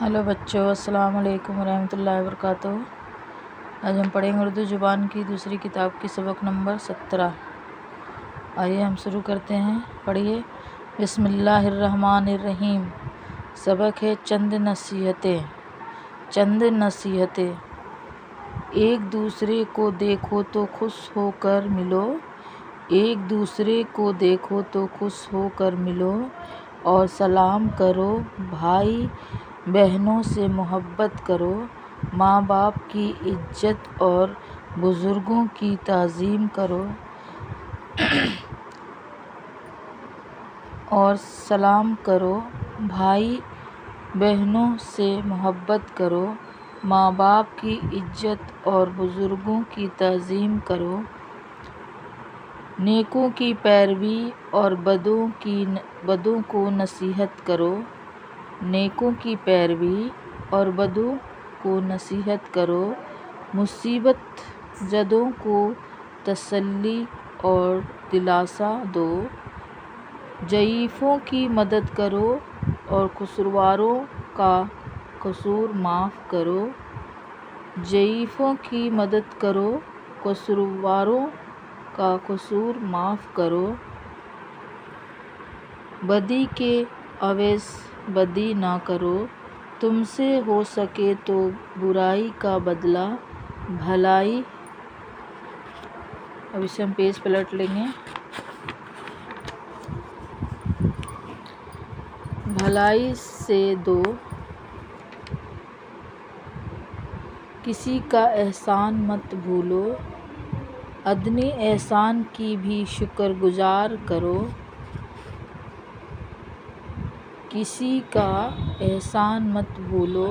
Hello बच्चों, अस्सलाम वालेकुम रहमतुल्लाहि वबरकातुहू। आज हम पढ़ेंगे उर्दू ज़ुबान की दूसरी किताब की सबक नंबर 17। आइए हम शुरू करते हैं। पढ़िए। बिस्मिल्लाहिर्रहमानिर्रहीम। सबक है चंद नसीहतें। चंद नसीहतें। एक दूसरे को देखो तो खुश होकर मिलो। एक दूसरे को देखो तो खुश होकर मिलो और सलाम करो। भाई बहनों से मोहब्बत करो। माँ बाप की इज्जत और बुज़ुर्गों की ताज़ीम करो और सलाम करो। भाई बहनों से मोहब्बत करो। माँ बाप की इज्जत और बुज़ुर्गों की ताज़ीम करो। नेकों की पैरवी और बदों को नसीहत करो। नेकों की पैरवी और बदों को नसीहत करो। मुसीबत ज़दों को तसल्ली और दिलासा दो। ज़ईफ़ों की मदद करो और कसूरवारों का कसूर माफ़ करो। ज़ईफ़ों की मदद करो, कसूरवारों का कसूर माफ़ करो। बदी के अवज़ बदी ना करो। तुमसे हो सके तो बुराई का बदला भलाई। अब इसे हम पेज पलट लेंगे। भलाई से दो। किसी का एहसान मत भूलो। अदने एहसान की भी शुक्रगुजार करो। किसी का एहसान मत भूलो।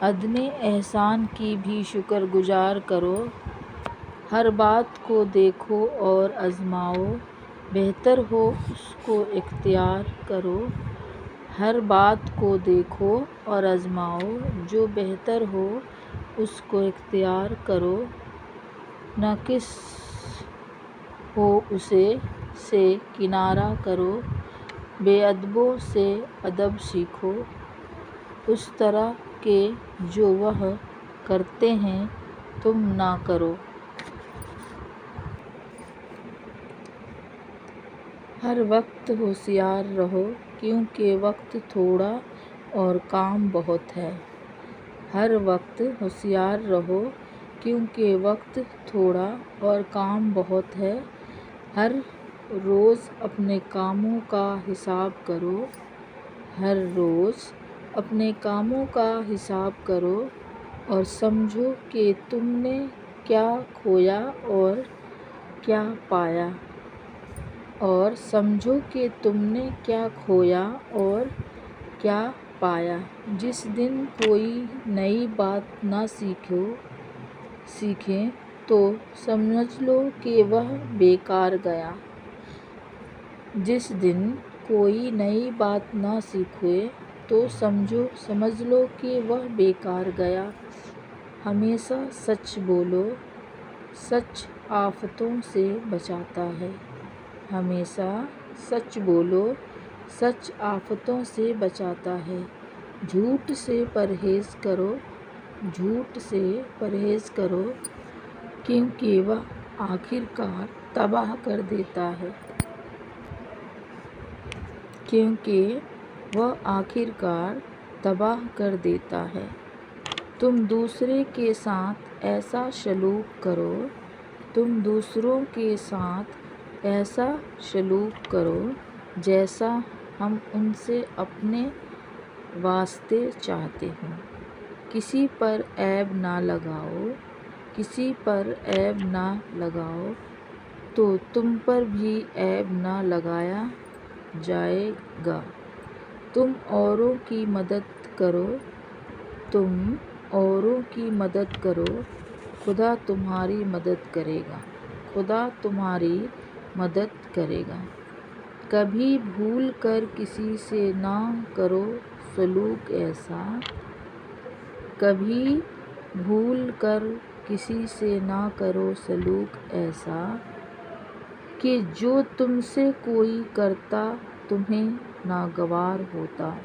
अदने एहसान की भी शुक्रगुजार करो। हर बात को देखो और आज़माओ। बेहतर हो उसको इख्तियार करो। हर बात को देखो और आज़माओ। जो बेहतर हो उसको इख्तियार करो। नाक़िस हो उसे से किनारा करो। बेअदबों से अदब सीखो। उस तरह के जो वह करते हैं तुम ना करो। हर वक्त होशियार रहो क्योंकि वक्त थोड़ा और काम बहुत है। हर वक्त होशियार रहो क्योंकि वक्त थोड़ा और काम बहुत है। हर रोज़ अपने कामों का हिसाब करो। हर रोज़ अपने कामों का हिसाब करो और समझो कि तुमने क्या खोया और क्या पाया। और समझो कि तुमने क्या खोया और क्या पाया। जिस दिन कोई नई बात ना सीखे तो समझ लो कि वह बेकार गया। जिस दिन कोई नई बात ना सीखे तो समझ लो कि वह बेकार गया। हमेशा सच बोलो। सच आफ़तों से बचाता है। हमेशा सच बोलो। सच आफ़तों से बचाता है। झूठ से परहेज़ करो। झूठ से परहेज़ करो क्योंकि वह आखिरकार तबाह कर देता है। क्योंकि वह आखिरकार तबाह कर देता है। तुम दूसरे के साथ ऐसा सलूक करो। तुम दूसरों के साथ ऐसा सलूक करो जैसा हम उनसे अपने वास्ते चाहते हों। किसी पर ऐब ना लगाओ। किसी पर ऐब ना लगाओ तो तुम पर भी ऐब ना लगाया जाएगा। तुम औरों की मदद करो। तुम औरों की मदद करो। खुदा तुम्हारी मदद करेगा। खुदा तुम्हारी मदद करेगा। कभी भूल कर किसी से ना करो सलूक ऐसा। कभी भूल कर किसी से ना करो सलूक ऐसा कि जो तुमसे कोई करता तुम्हें नागवार होता।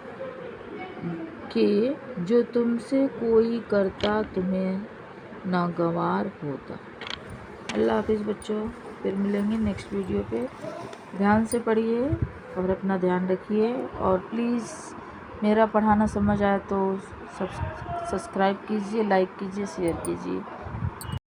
کہ جو تم سے کوئی کرتا تمہیں ناگوار ہوتا۔ اللہ حافظ بچوں، پھر ملیں گے نیکسٹ ویڈیو پہ۔ دھیان سے پڑھیے اور اپنا دھیان رکھیے، اور پلیز میرا پڑھانا سمجھ آئے تو سبسکرائب کیجیے، لائک کیجیے، شیئر کیجیے۔